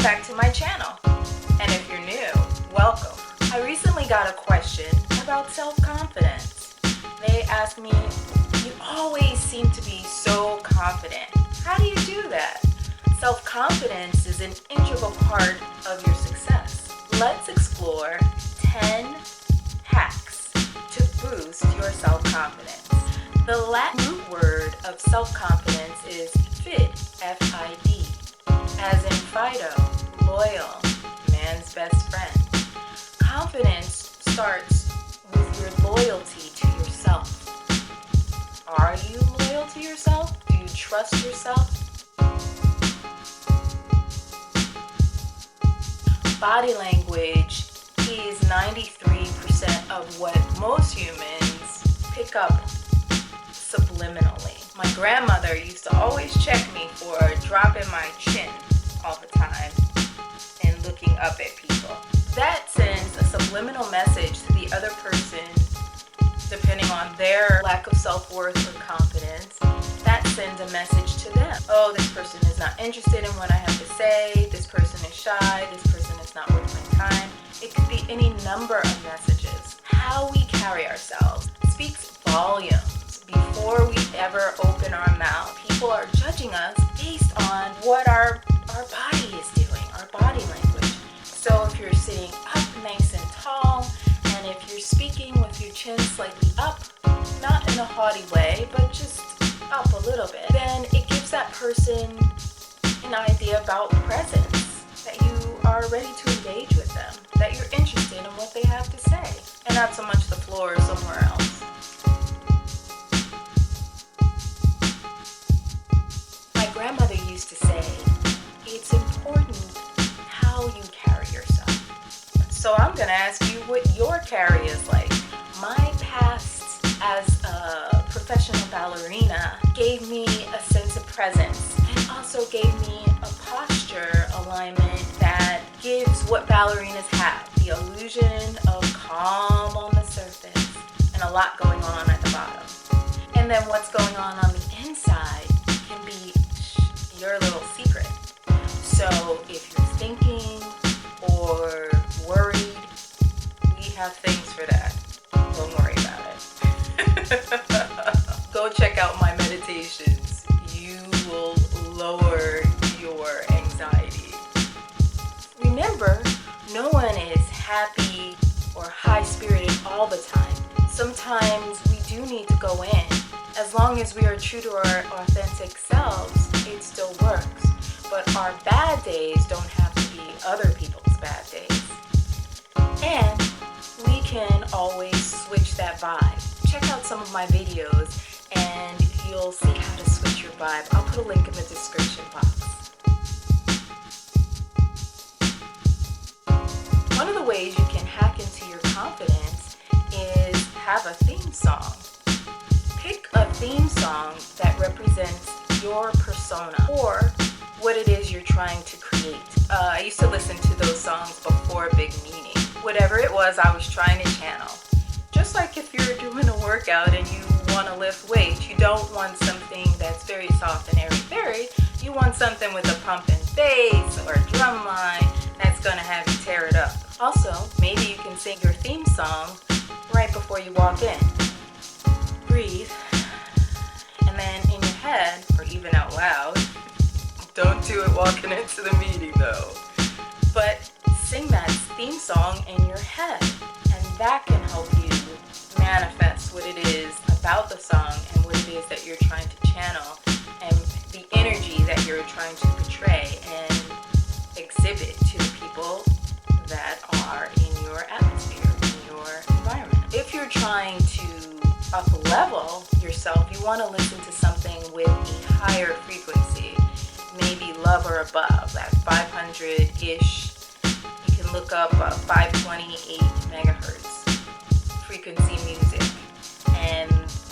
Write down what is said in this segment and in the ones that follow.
back to my channel. And if you're new, welcome. I recently got a question about self-confidence. They asked me, you always seem to be so confident. How do you do that? Self-confidence is an integral part of your success. Let's explore 10 hacks to boost your self-confidence. The Latin root word of self-confidence is fid, F-I-D, as in Fido, loyal, man's best friend. Confidence starts with your loyalty to yourself. Are you loyal to yourself? Do you trust yourself? Body language is 93% of what most humans pick up subliminally. My grandmother used to always check me for dropping my chin all the time and looking up at people. That sends a subliminal message to the other person, depending on their lack of self-worth or confidence. That sends a message to them. Oh, this person is not interested in what I have to say. This person is shy. This person is not worth my time. It could be any number of messages. How we carry ourselves speaks volumes. Before we ever open our mouth, people are judging us based on what our body is doing, our body language. So if you're sitting up nice and tall, and if you're speaking with your chin slightly up, not in a haughty way, but just up a little bit, then it gives that person an idea about presence, that you are ready to engage with them, that you're interested in what they have to say, and not so much the floor or somewhere else. My grandmother used to say, it's important how you carry yourself. So I'm going to ask you what your carry is like. My past as a professional ballerina gave me a sense of presence and also gave me a posture alignment that gives what ballerinas have, the illusion of calm on the surface and a lot going on at the bottom. And then what's going on the inside can be your little secret. So if you're thinking or worried, we have things for that. Don't worry about it. Go check out my meditations. You will lower your anxiety. Remember, no one is happy or high-spirited all the time. Sometimes we do need to go in. As long as we are true to our authentic selves, it still works. But our bad days don't have to be other people's bad days. And we can always switch that vibe. Check out some of my videos and you'll see how to switch your vibe. I'll put a link in the description box. One of the ways you can hack into your confidence is have a theme song. Pick a theme song that represents your persona or what it is you're trying to create. I used to listen to those songs before Big Meaning. Whatever it was I was trying to channel. Just like if you're doing a workout and you want to lift weights, you don't want something that's very soft and airy-fairy. You want something with a pump and bass or a drum line that's going to have you tear it up. Also, maybe you can sing your theme song right before you walk in. Breathe, and then in your head, or even out loud, don't do it walking into the meeting though, but sing that theme song in your head, and that can help you manifest what it is about the song and what it is that you're trying to channel and the energy that you're trying to portray and exhibit to the people that are in your atmosphere, in your environment. If you're trying to up-level yourself, you want to listen to something with a higher frequency, maybe Love or Above, that 500-ish. You can look up 528 megahertz frequency music, and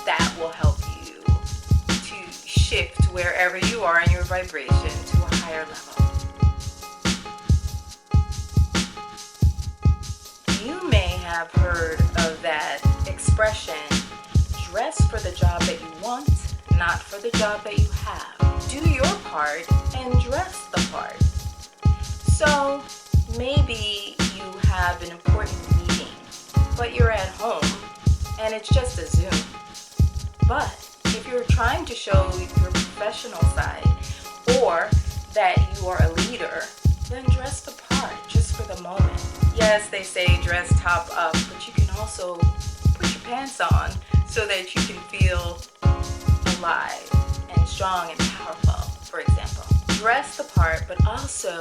that will help you to shift wherever you are in your vibration to a higher level. You may have heard of that expression, dress for the job that you want, not for the job that you have. Do your part and dress the part. So maybe you have an important meeting, but you're at home and it's just a Zoom. But if you're trying to show your professional side or that you are a leader, then dress the part just for the moment. Yes, they say dress top up, but you can also put your pants on so that you can feel alive and strong and powerful, for example. Dress the part, but also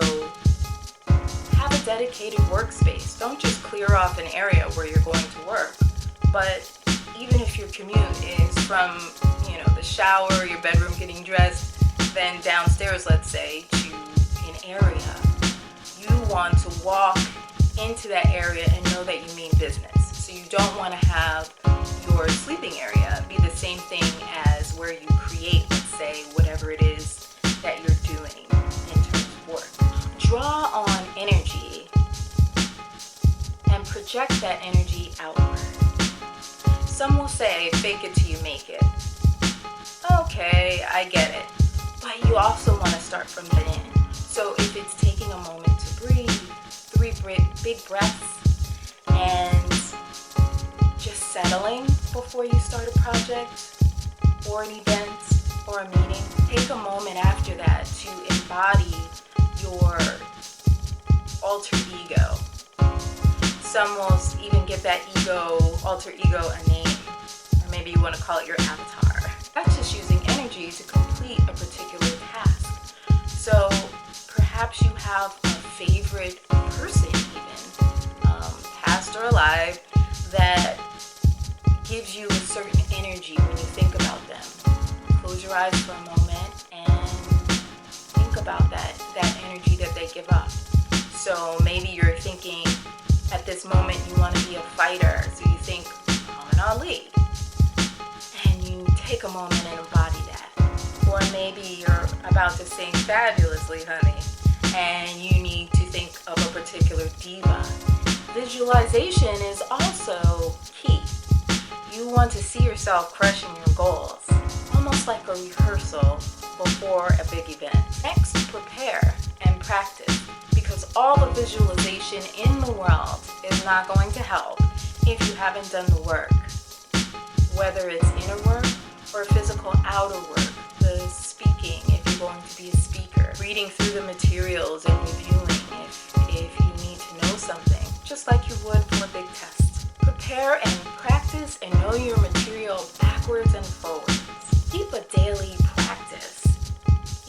have a dedicated workspace. Don't just clear off an area where you're going to work, but even if your commute is from, the shower, your bedroom, getting dressed, then downstairs, let's say, to an area, you want to walk into that area and know that you mean business. So you don't want to have your sleeping area be the same thing as where you create, let's say, whatever it is that you're doing in terms of work. Draw on energy and project that energy outward. Some will say, fake it till you make it. Okay, I get it. But you also want to start from within. So if it's taking a moment to breathe, 3 big breaths, and just settling before you start a project or an event or a meeting, take a moment after that to embody your alter ego. Some will even give that alter ego a name, or maybe you want to call it your avatar. That's just using energy to complete a particular task. So perhaps you have a favorite person even, past or alive, that gives you a certain energy when you think about them. Close your eyes for a moment and think about that energy that they give up. So maybe you're thinking at this moment you want to be a fighter, so you think Muhammad Ali, and you take a moment and embody that. Or maybe you're about to sing fabulously, honey, and you need to think of a particular diva. Visualization is also key. You want to see yourself crushing your goals, almost like a rehearsal before a big event. Next, prepare and practice, because all the visualization in the world is not going to help if you haven't done the work. Whether it's inner work or physical outer work, the speaking, if you're going to be a speaker, reading through the materials and reviewing if you need to know something, just like you would for a big test. Prepare and practice and know your material backwards and forwards. Keep a daily practice.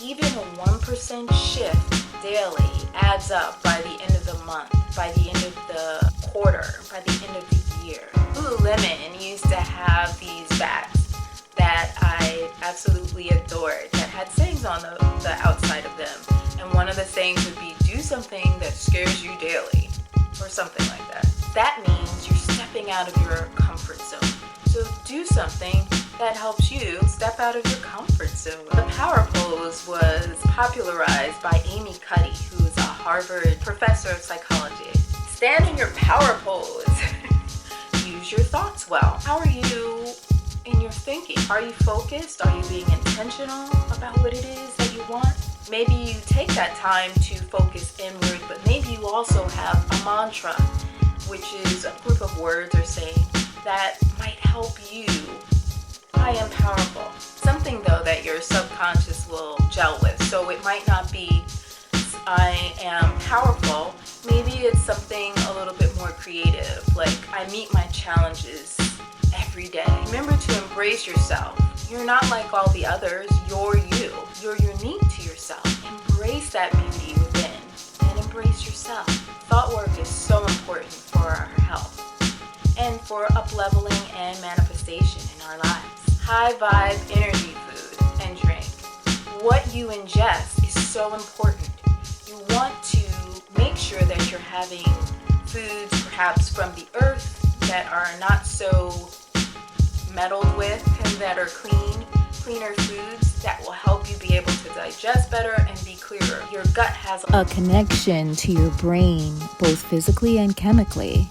Even a 1% shift daily adds up by the end of the month, by the end of the quarter, by the end of the year. Lululemon used to have these bags that I absolutely adored that had sayings on the outside of them. And one of the sayings would be, do something that scares you daily, or something like that. That means you're stepping out of your comfort zone. So do something that helps you step out of your comfort zone. The power pose was popularized by Amy Cuddy, who's a Harvard professor of psychology. Stand in your power pose. Use your thoughts well. How are you in your thinking? Are you focused? Are you being intentional about what it is that you want? Maybe you take that time to focus inward, but maybe you also have a mantra, which is a group of words or saying that might help you. I am powerful. Something though that your subconscious will gel with. So it might not be I am powerful. Maybe it's something a little bit more creative, like I meet my challenges every day. Remember to embrace yourself. You're not like all the others. You're you. You're unique to yourself. Embrace that beauty within and embrace yourself. Thought work is so important for our health and for up-leveling and manifestation in our lives. High vibe energy food and drink. What you ingest is so important. You want to make sure that you're having foods perhaps from the earth that are not so meddled with and that are cleaner foods that will help you be able to digest better and be clearer. Your gut has a connection to your brain, both physically and chemically.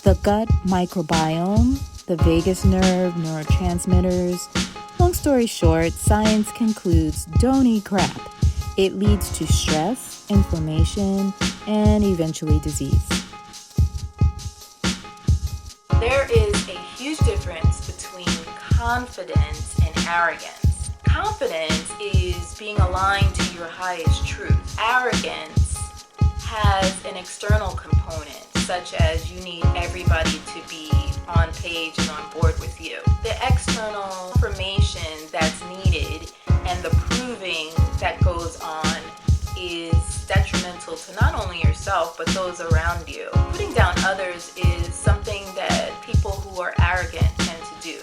The gut microbiome, the vagus nerve, neurotransmitters. Long story short, science concludes, don't eat crap. It leads to stress, inflammation, and eventually disease. There is a huge difference between confidence and arrogance. Confidence is being aligned to your highest truth. Arrogance has an external component, such as you need everybody to be on page and on board with you. The external information that's needed and the proving that goes on is detrimental to not only yourself but those around you. Putting down others is something that people who are arrogant tend to do.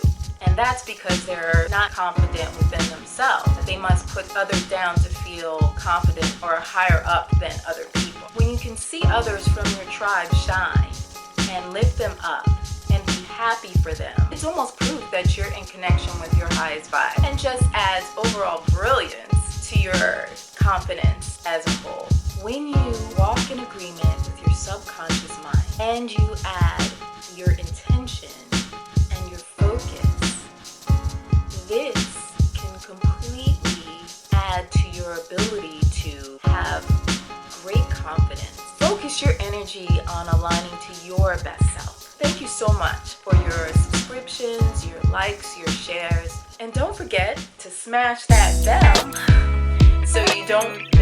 And that's because they're not confident within themselves. They must put others down to feel confident or higher up than other people. When you can see others from your tribe shine and lift them up and be happy for them, it's almost proof that you're in connection with your highest vibe, and just adds overall brilliance to your confidence as a whole. When you walk in agreement with your subconscious mind and you add your intention and your focus, this can completely add to your ability to have great confidence. Focus your energy on aligning to your best self. Thank you so much for your subscriptions, your likes, your shares, and don't forget to smash that bell so you don't